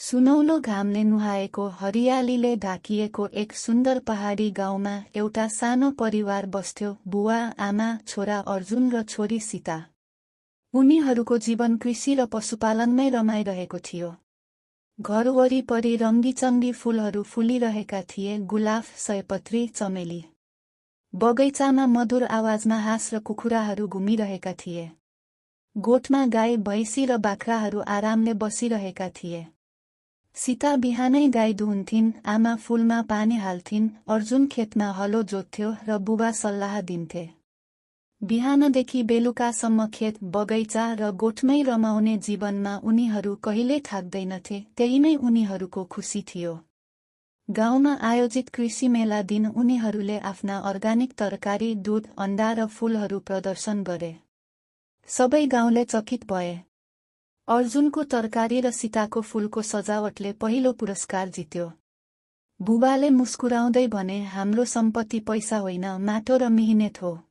सुनौलो घामले नुहाएको हरियालीले ढाकिएको एक सुन्दर पहाडी गाउँमा एउटा सानो परिवार बस्थ्यो। बुवा, आमा, छोरा अर्जुन र छोरी सीता। उनीहरूको जीवन कृषि र पशुपालनमै रमाइरहेको थियो। घर वरिपरि रङ्गीचङ्गी फूलहरू फुलिरहेका थिए, गुलाब, सयपत्री, चमेली। बगैँचामा मधुर आवाजमा हाँस र कुखुराहरू घुमिरहेका थिए। गोठमा गाई, भैँसी र बाख्राहरू आरामले बसिरहेका थिए। सीता बिहानै गाई दुहुन्थिन्, आमा फूलमा पानी हाल्थिन्, अर्जुन खेतमा हलो जोत्थ्यो र बुबा सल्लाह दिन्थे। बिहानदेखि बेलुकासम्म खेत, बगैँचा र गोठमै रमाउने जीवनमा उनीहरू कहिल्यै थाक्दैनथे। त्यही नै उनीहरूको खुसी थियो। गाउँमा आयोजित कृषि मेला दिन उनीहरूले आफ्ना अर्गानिक तरकारी, दूध, अन्डा र फूलहरू प्रदर्शन गरे। सबै गाउँले चकित भए। अर्जुनको तरकारी र सीताको फूलको सजावटले पहिलो पुरस्कार जित्यो। बुबाले मुस्कुराउँदै भने, हाम्रो सम्पत्ति पैसा होइन, माटो र मिहिनेत हो।